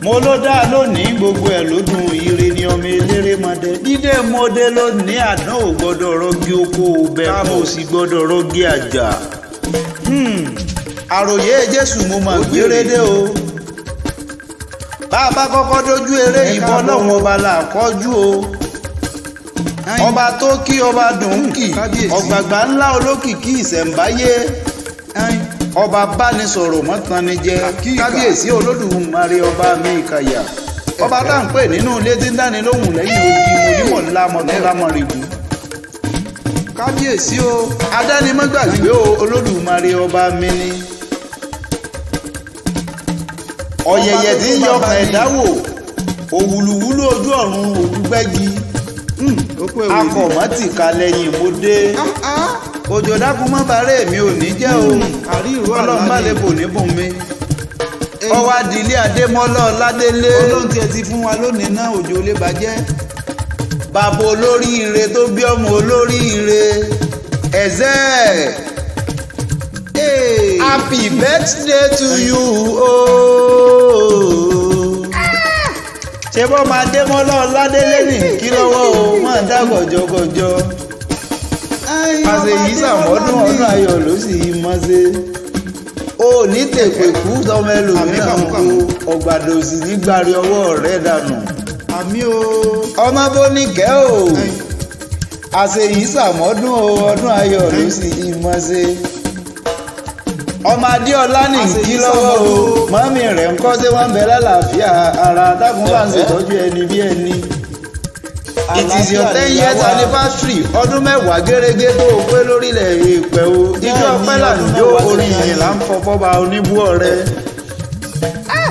mo ló dá lónìí gbogbo ẹ̀ ló dùn ire ni ọmọ eléré mọdẹ dídé mọdé lónìí àdán ò gbọ́dọ̀ rọgí oko bẹ́ẹ̀ mo sì gbọ́dọ̀ rọgí àjà. àròyé Jésù mo mà gbérédé o bá a bá kọ́kọ́ dójú eré ìbọn lọ́wọ́ ọba là kọjú o ọba tó kí ọba dùn kì ọ̀gbàgbà ńlá olókìkí ìṣẹ̀ǹbáyé ọba bánisọ̀rọ̀ mọ́tànnijẹ kábíyèsí olódùmarè ọba mi ìkàyà ọba tá à ń pè nínú ilé tí ń dáni lóhùn lẹ́yìn odi mo nímọ̀ lámọ̀rìbù kábíyèsí o adánimọ́gbàgbé o olódùmarè ọba mi ni ọ̀yẹ̀yẹ̀ tí ń yọkàn ẹ̀dá wò òwúlùwúlù ojú ọ̀run òdúgbẹ́gi akọ̀mọ́tì kalẹ̀yìn mo dé òjò dákun mọ́ bàárẹ̀ mi ò ní jẹ́ o ọlọ́run má lè bò ní bùn mi ọwọ́ adìlé adémọ́lá ọládélé olóhùn tiẹ̀ ti fún wa lónìí náà òjò lè bàjẹ́ bàbá olóríire tó bí ọmọ olóríire ẹ̀zẹ́ happy birthday to you ṣé bọ́ máa démọ́lá ọládélé ní kí lọ́wọ́ o máa dá gọ̀jọ̀gọ̀jọ̀ àṣẹ yìí sàmọ́dún ọdún ayọ̀ ló sì yí mọ́ṣẹ́ ó ní tèpè kú tọmọ ẹlòmíràn kó ọ̀gbàdò sì ní gbárí ọwọ́ rẹ̀ dànù àmì o ọmọ bó ní kẹ́ o àṣẹ yìí sàmọ́dún ọdún ayọ̀ ló sì yí mọ́ṣẹ́ ọmọ adéọlá ní kí lọ́wọ́ o mọ́mí rẹ̀ ń kọ́ sí wọ́n ń bẹ lálàáfíà ara dákun bá ń ṣètọ́jú ẹni bí ẹni. It is your 10 years anniversary ọdún mẹ́wàá gẹ́gẹ́ tó o pé lórílẹ̀ èèpẹ̀ o ijó ọpẹ́ là ń jó orí ìyìn là ń fọfọ́ ba oníbú ọ̀rẹ́.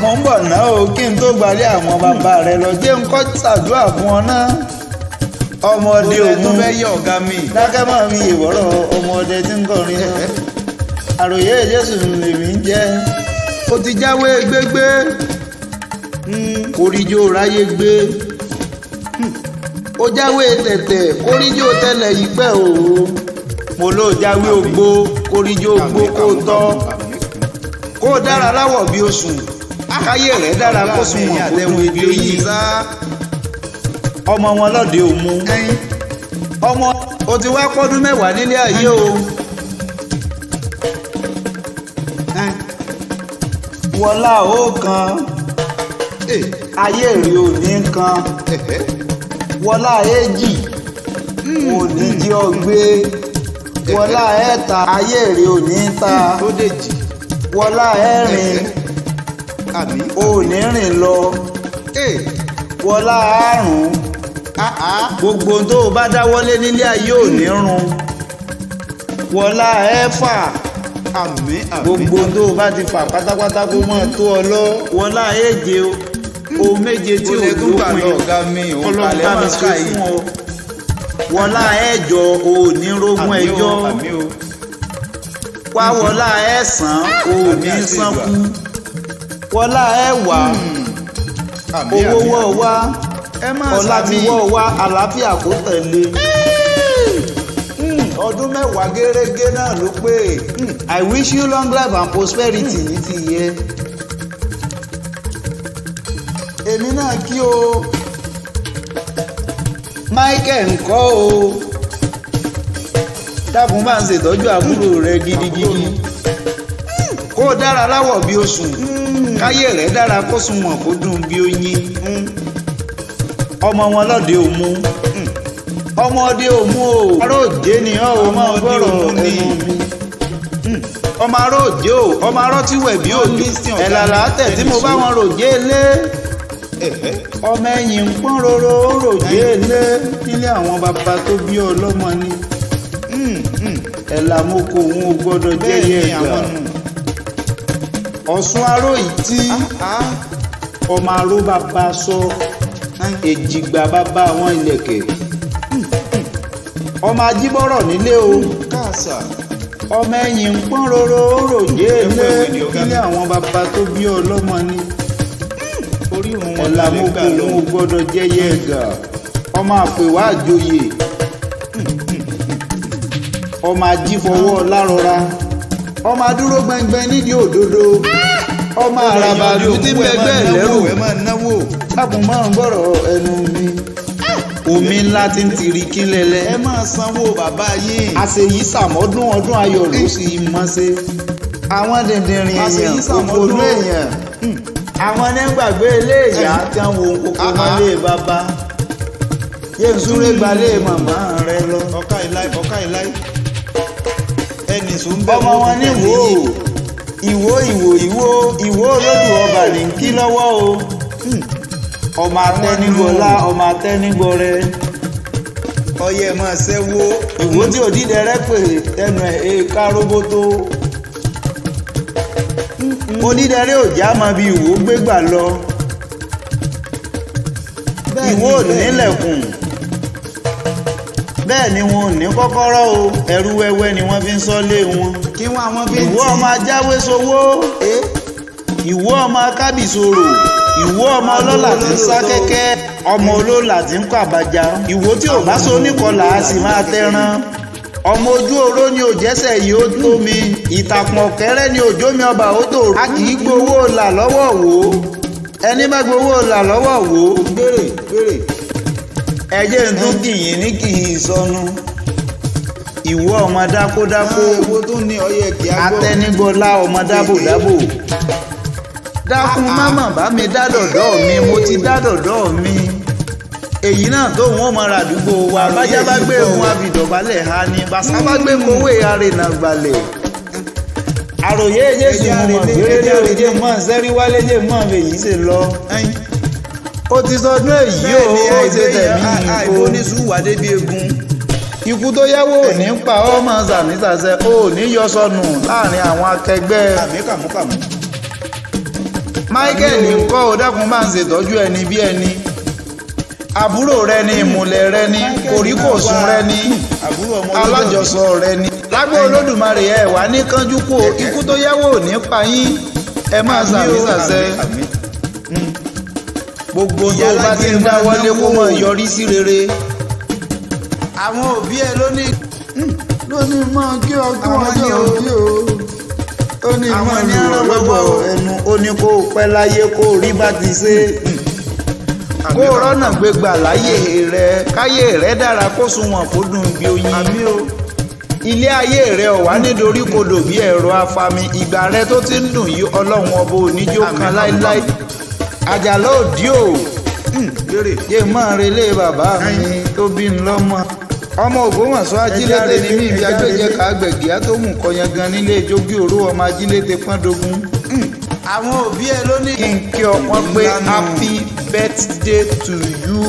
mo ń bọ̀ náà o kí n tó gbalẹ̀ àwọn bàbá rẹ lọ jẹ́ ń kọ́ ṣàdúrà fún ọ náà. ọmọdé òun tó fẹ́ yọ ọ̀gá mi dákẹ́ mọ́ mi ìwọ́rọ̀ ọmọdé tí ń kọrin náà. àròyé Jésù lèmi ń jẹ́ ó ti jáwé gbégbé kórìjó ráyé gbé ó jáwé tẹ̀tẹ̀ kórìjó tẹ́lẹ̀ yìí pẹ́ o mo ló jáwé ogbó kórìjó ogbó kó tọ́ kó dára láwọ̀ bí oṣù káyé rẹ̀ dára kó sùn wọ̀n àtẹ̀wọ̀n ibi oyin sá ọmọ wọn lọ́dẹ òmu ọmọ o ti wá pọ́dún mẹ́wàá nílé ayé o. wọlá ó kan ayé rí ò ní kan wọlá èjì ò ní jí ọ gbé wọlá ẹ̀ta ayé rí ò ní ta wọlá ẹ̀rin ò ní rìn lọ wọlá àrùn gbogbo tó o bá dáwọ́lé nílé ayé ò ní run wọlá ẹ̀fà gbogbo tó o bá ti fà pátápátá kó mọ̀ tó ọ lọ wọlá èje o méje tí o lópin ọlọ́pàá mi sọ fún ọ wọlá ẹ̀jọ o ní rógún ẹjọ́ wá wọlá ẹ̀sán o ní sánkú wọlá ẹ̀wá owó wọ̀ wá ọlá ti wọ̀ wá àlàáfíà kó tẹ̀lé ọdún mẹ́wàá gẹ́gẹ́ náà ló pé I wish you long life and prosperity ní ti yẹ. èmi náà kí o Michael ńkọ́ o dákun bá ń ṣètọ́jú àbúrò rẹ gidigidi kó o dára láwọ̀ bí oṣù káyé rẹ̀ dára kó sunwọ̀n kó dùn bí oyin ọmọ wọn lọ́dẹ òmu ọmọdé òmu o aróòjé ni ọ ò máa gbọ́rọ̀ ẹnu mi ọmọ aróòjé o ọmọ arọ́tíwẹ̀ bí òní ẹ̀làlà tẹ̀ tí mo bá wọn ròjé lé ọmọ ẹ̀yìn ń pọ́n roro ròjé lé nílé àwọn bàbá tó bí ọlọ́mọ ni ẹ̀là mo kò òun ò gbọ́dọ̀ jẹ́yẹ ẹ̀gbà ọ̀ṣun aró yìí tí ọmọ aró bàbá sọ èjìgbà bàbá àwọn ìlẹ̀kẹ̀ ọmọ ajíbọ́rọ̀ nílé o ọmọ ẹ̀yìn ń pọ́n roro ròjé lé nílé àwọn bàbá tó bí ọlọ́mọ ni ẹ̀là mo kò òun ò gbọ́dọ̀ jẹ́yẹ ẹ̀gbà ọmọ àpèwà àjòyè ọmọ ajífọwọ́ lárọra ọmọ adúró gbẹngbẹn nídìí òdodo ọmọ àràbàlù tí mẹgbẹ́ lẹ́rù ẹ máa náwó. dákun máa ń gbọ́rọ̀ ẹnu mi omi ńlá tí ń tiri kí lẹ́lẹ́. ẹ máa sanwó bàbá yìí. àṣeyí sàmọ́dún ọdún ayọ̀ ló sì mọ́ sí. àwọn dìndìnrín èèyàn òpònú èèyàn àwọn nígbàgbé ilé ìyá tí wọ́n wo kókó mọ́lé bàbá yé ń súré gbalé màmá rẹ lọ. ọ̀ká ìláì ẹnì sùn bẹ́ẹ̀ ọmọ wọn ní ìwó olódù ọba ní kí lọ́wọ́ o ọmọ atẹ́nigbọ́lá ọmọ atẹ́nigbọ́rẹ́ ọyẹ máa ṣẹ́wó. ìwó tí òdìdẹ rẹ pè tẹnu ẹ̀ ká róbótó òdìdẹ rẹ ò já mọ bí ìwó gbégbà lọ ìwó ò nílẹ̀kùn bẹ́ẹ̀ ni wọn ò ní kọ́kọ́rọ́ o ẹrú wẹ́wẹ́ ni wọ́n fi ń sọ́lé wọn. kí wọ́n àwọn bí. ìwọ ọmọ ajáwé sowó ìwọ ọmọ akábìsòrò ìwọ ọmọ ọlọ́lá tí ń sá kẹ́kẹ́ ọmọ olóòlà tí ń kọ àbàjá ìwọ tí ò bá so oníkọlà á sì máa tẹran ọmọ ojú oró ni òjẹsẹ̀ yìí ó tó mi ìtàkùn ọ̀kẹ́rẹ́ ni òjò mi ọba ó tò a kì í gbowó là lọ́wọ́ wò ó ẹni bá gbowó là lọ́wọ́ wò ó gbèrè ẹjẹ ń tún kìyìn ní kìyìn sọnù ìwọ ọmọ dákódákó ewo tó ní ọyẹ kí á gbọ́. atẹnigbọlá ọmọ dábòdábò dákun mámà bá mi dádọ̀dọ̀ mi mo ti dádọ̀dọ̀ mi èyí náà tó wọn mọ àdúgbò wa bájá bá gbé ohun abìdọ̀bálẹ̀ ha ni bàṣà bá gbé kówé arìnà gbalẹ̀ àròyé jésù mọ̀ gbére òye mọ̀ sẹ́rí wálé jẹ́ mọ̀ èyí ṣe lọ ó ti sọdún èyí ó ṣe tẹ̀mí ìbò ní sùúwà débi egun. ikú tó yẹ́wò ò ní pa ọmọ sàmísàṣẹ ò ní yọ sọnù láàrin àwọn akẹgbẹ́. àmì kàmúkàmú. Michael ńkọ́ ò dákun máa ń ṣètọ́jú ẹni bí ẹni àbúrò rẹ ni ìmùlẹ̀ rẹ ni kòríkòsùn rẹ ni alájọsọ rẹ ni. lágbó olódùmarè ẹ wà ní kánjú kó ikú tó yẹ́wò ò ní pa yín ẹ máa sàmísàṣẹ gbogbo tó bá ti ń dáwọ́lé kó mọ̀ yọrí sí rere. àwọn òbí ẹ ló ní mọ̀ kí ọjọ́ ọjọ́ òbí o ó ní mọ̀ ní ọ̀rọ̀ ẹnu ó ní kó pẹ́ láyé kó rí bá ti ṣe kó rọ́nà gbégbà láyé rẹ káyé rẹ dára kó sunwọ̀n kó dùn bí oyin. àmì o. ilé ayé rẹ ò wá nítorí kodò bí ẹ̀rọ afami ìgbà rẹ tó ti ń dùn yí ọlọ́run ọba oníjó kan láíláí àjàlá òdì o yé máa relé bàbá mi tó bí ń lọ́mọ ọmọ Ògbómọ̀ṣọ́ ajílété ní mí ibi agbẹ́jẹ́ ká gbẹ̀gìá tó mú kọyan gan nílé ìjókè òru ọmọ ajílété pọ́ndógún. àwọn òbí ẹ ló ní. kí n kí ọ wọn pé happy birthday to you.